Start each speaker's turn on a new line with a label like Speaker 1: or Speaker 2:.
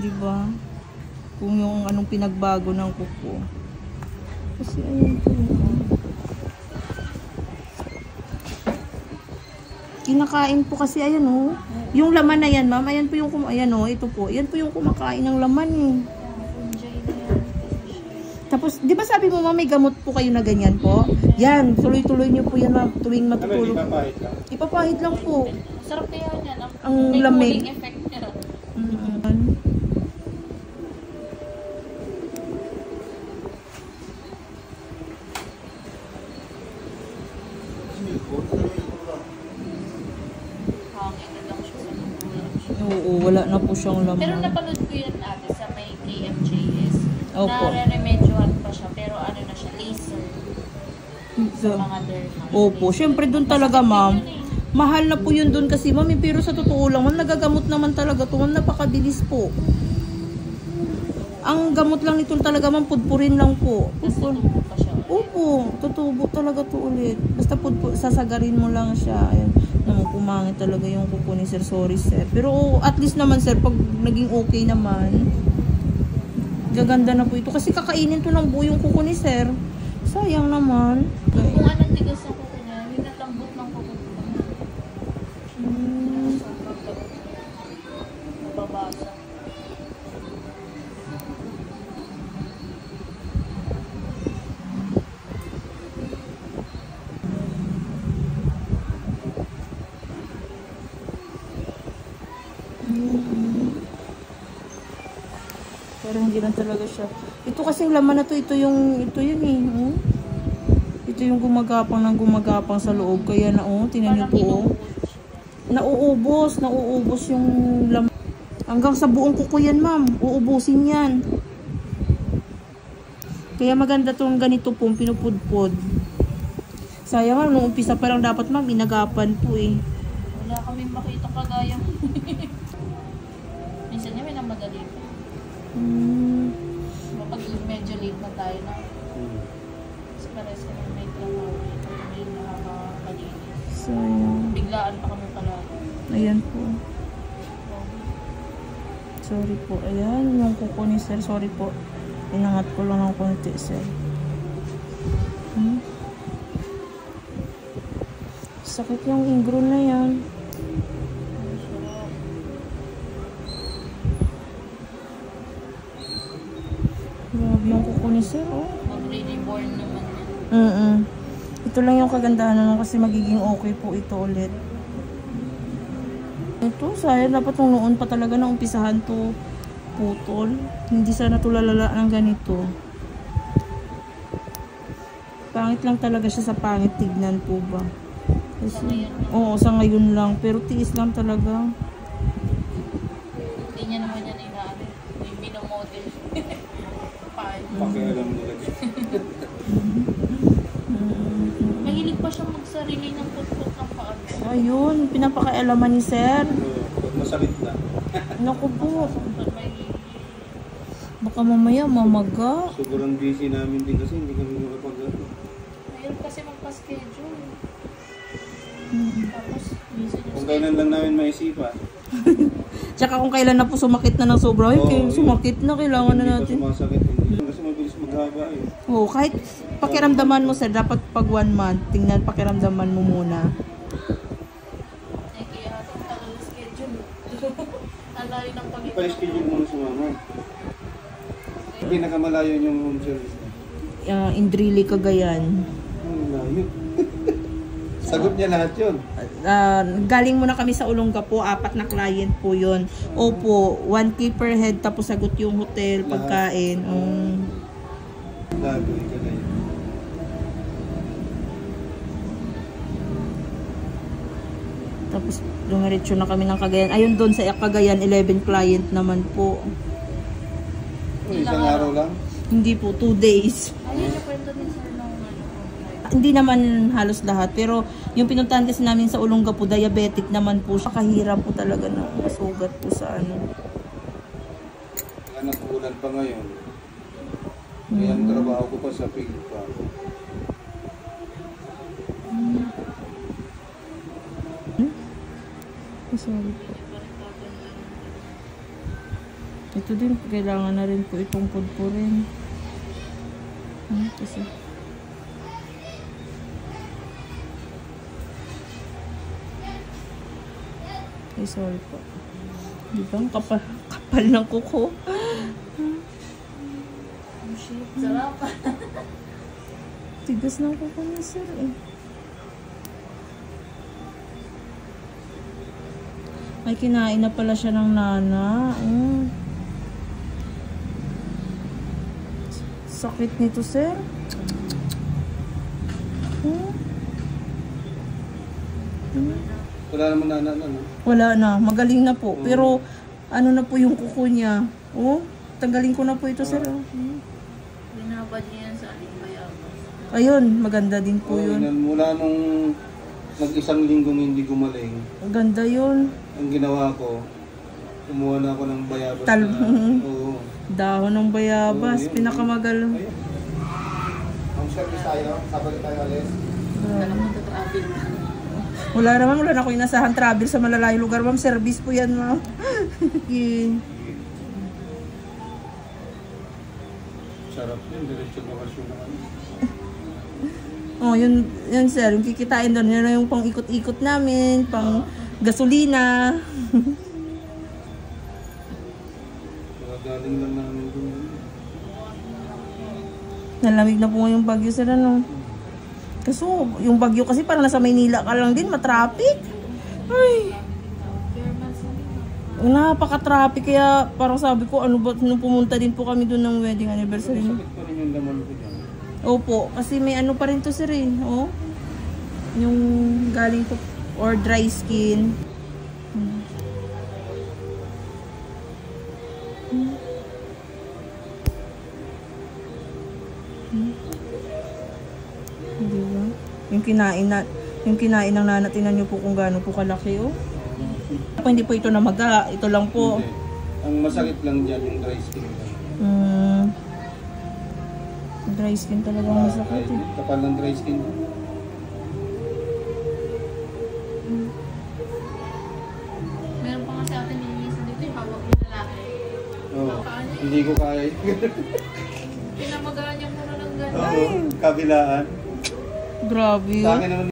Speaker 1: Di ba? Kung yung anong pinagbago ng kuko. Kasi ayun po. Kinakain po kasi ayan oh. Yung laman na yan, ma'am, ayan po yung ayan oh, ito po. Yan po yung kumakain ng laman eh. Tapos, di ba sabi mo, ma'am, may gamot po kayo na ganyan po? Yan, tuloy-tuloy niyo po yan, ma'am, tuwing matutulog.
Speaker 2: Ipapahid lang?
Speaker 1: Ipapahid lang po.
Speaker 3: Sarap kaya yan.
Speaker 1: Ang lamig.
Speaker 3: May cooling effect niya.
Speaker 1: Oo, wala na po siyang laman.
Speaker 3: Pero napanood ko yun ate sa may KMJS.
Speaker 1: Opo.
Speaker 3: Nare-remedyohan pa siya. Pero ano na siya, laser. Sa mga derma.
Speaker 1: Opo, syempre doon talaga, ma'am. Mahal na po yun doon kasi, ma'am. Pero sa totoo lang, ma'am, nagagamot naman talaga ito. Ma'am, napakabilis po. Ang gamot lang nito talaga, ma'am, pudpurin lang po.
Speaker 3: Tutubo pa siya.
Speaker 1: Opo, tutubo talaga to ulit. Basta sasagarin mo lang siya. Ayan, naman pumangit talaga yung kuko ni sir. Sorry, sir. Pero at least naman, sir, pag naging okay naman, gaganda na po ito. Kasi kakainin to ng buo yung kuko ni sir. Sayang naman. Okay.
Speaker 3: Kung anong tigas ng kuko niya, yung natlambot ng kuko niya. Nababasa.
Speaker 1: Pero hindi lang talaga siya. Ito kasing laman na to, ito yun eh. Oh. Ito yung gumagapang sa loob. Kaya na tingnan niyo po oh. Nauubos yung laman. Hanggang sa buong kuko yan, ma'am. Uubusin yan. Kaya maganda tong ganito po, pinupudpod. Sayang nga, nung umpisa pa lang dapat, ma'am, inagapan po eh.
Speaker 3: Wala kaming makita kagaya. Minsan niya may namadali pa. Kapag medyo late na tayo na. Kasi pares kami may trabaho. May nakakalinis.
Speaker 1: Sayang.
Speaker 3: Biglaan pa kami pala.
Speaker 1: Ayan po. Sorry po. Ayan, yung kuko ni sir. Sorry po. Inangat ko lang ng konti, sir. Sakit yung ingrown na yan. Grabe yung kuko ni sir, oh.
Speaker 3: Mag-reborn naman yan.
Speaker 1: Ito lang yung kagandahan naman kasi magiging okay po ito ulit. Ito, sayang dapat nung noon pa talaga na umpisahan to putol. Hindi sana tulalala ng ganito. Pangit lang talaga siya sa pangit tignan po ba. Kasi, oo, sa ngayon lang. Pero tiis lang talaga.
Speaker 3: Hindi niya naman yan inaari. Yung binomodel.
Speaker 2: Pakialam nila.
Speaker 3: Mahilig pa siyang magsarili ng putput ng paan.
Speaker 1: Ayun, pinapakailaman ni sir.
Speaker 2: Pag masalit na.
Speaker 1: Naku po. Baka mamaya mamaga.
Speaker 2: Sobrang busy namin din kasi hindi kami makapag-ano.
Speaker 3: Mayroon kasi magpa-schedule. Tapos, busy yung
Speaker 2: Kung kailan lang namin maisipan.
Speaker 1: Tsaka kung kailan na po sumakit na ng sobra. Ay,
Speaker 2: Oo,
Speaker 1: sumakit na, kailangan na natin.
Speaker 2: Hindi pa sumasakit. Hindi. Kasi mabilis maghaba eh.
Speaker 1: Oo, kahit pakiramdaman mo sir, dapat pag 1 month, tingnan pakiramdaman mo muna.
Speaker 3: Eh, kaya hatang tagal na schedule. Alayo ng pag-ipon.
Speaker 2: Pa-schedule mo na sumama. Pinakamalayo yung home service.
Speaker 1: Indrili, Cagayan.
Speaker 2: Ang layo. Sagot niya lahat yun.
Speaker 1: Galing muna kami sa Olongapo, 4 na client po yun. Opo, 1K per head, tapos sagot yung hotel, pagkain.
Speaker 2: Lagoy ka na yun.
Speaker 1: Tapos dumiretso na kami ng Cagayan. Ayun doon sa Cagayan, 11 client naman po.
Speaker 2: Isang araw lang?
Speaker 1: Hindi po, 2 days.
Speaker 3: Ayun yung kwento ni sir nung
Speaker 1: Hindi naman halos lahat, pero yung pinuntahan kasi namin sa Olongapo, diabetic naman po siya. Kahirap po talaga na masugat po sa ano.
Speaker 2: Kaya nakulan pa ngayon. Kaya ang trabaho ko pa sa pig pa.
Speaker 1: Sorry po. Ito din, kailangan na rin po itong pudpurin. Kasi ay, sorry po. Di ba? Ang kapal ng kuko.
Speaker 3: Oh shit, sarap.
Speaker 1: Tigas ng kuko niya, sir eh. Ay, kinain na pala siya ng nana. Sakit nito, sir.
Speaker 2: Wala naman na, no?
Speaker 1: Wala na. Magaling na po. Pero, ano na po yung kuko niya. Tanggalin ko na po ito, sir.
Speaker 3: Binabad niya yan sa aling bayabas.
Speaker 1: Ayun, maganda din po yun.
Speaker 2: Mula nung nag-isang linggong hindi gumaling,
Speaker 1: Ang ganda yun.
Speaker 2: ang ginawa ko, kumuha na ako ng bayabas oo.
Speaker 1: Dahon ng bayabas.
Speaker 2: Oo, yun.
Speaker 1: Pinakamagaling.
Speaker 2: Ayun. Ang service tayo, sabay tayo alis.
Speaker 3: Wala naman tatrapin.
Speaker 1: Wala na ako inasahan travel sa malalayong lugar, ma'am. Service po yan, ma'am.
Speaker 2: Sarap yun, diretso bakasyon na kami.
Speaker 1: Yun sir, yung kikitain doon, yun yung pang ikot-ikot namin, pang gasolina.
Speaker 2: Galing lang namin doon.
Speaker 1: Nalamig na po ngayong bagyo, sir, ano. Kaso, yung bagyo kasi parang nasa Maynila ka lang din, matraffic. Ay, napaka-traffic, kaya parang sabi ko, ano ba, nung pumunta din po kami doon ng wedding anniversary.
Speaker 2: Sakit pa rin yung laman ko dyan.
Speaker 1: Opo, kasi may ano pa rin to, sir, eh. Yung galing po, or dry skin. Diba? Yung kinain ng nana, tinan nyo po kung gaano po kalaki, Hindi po ito namaga, ito lang po.
Speaker 2: Hindi. Ang masakit lang dyan yung dry skin.
Speaker 1: Dry skin talagang masakit, eh.
Speaker 2: Kapal ng dry skin.
Speaker 3: Meron pa kasi atin nililisan dito yung hawak ng lalaki.
Speaker 2: Oo. Hindi ko kaya.
Speaker 3: Pinamagaan niya muna ng gano'n.
Speaker 2: Oo, kabilaan.
Speaker 1: Grabe,
Speaker 2: Sa akin naman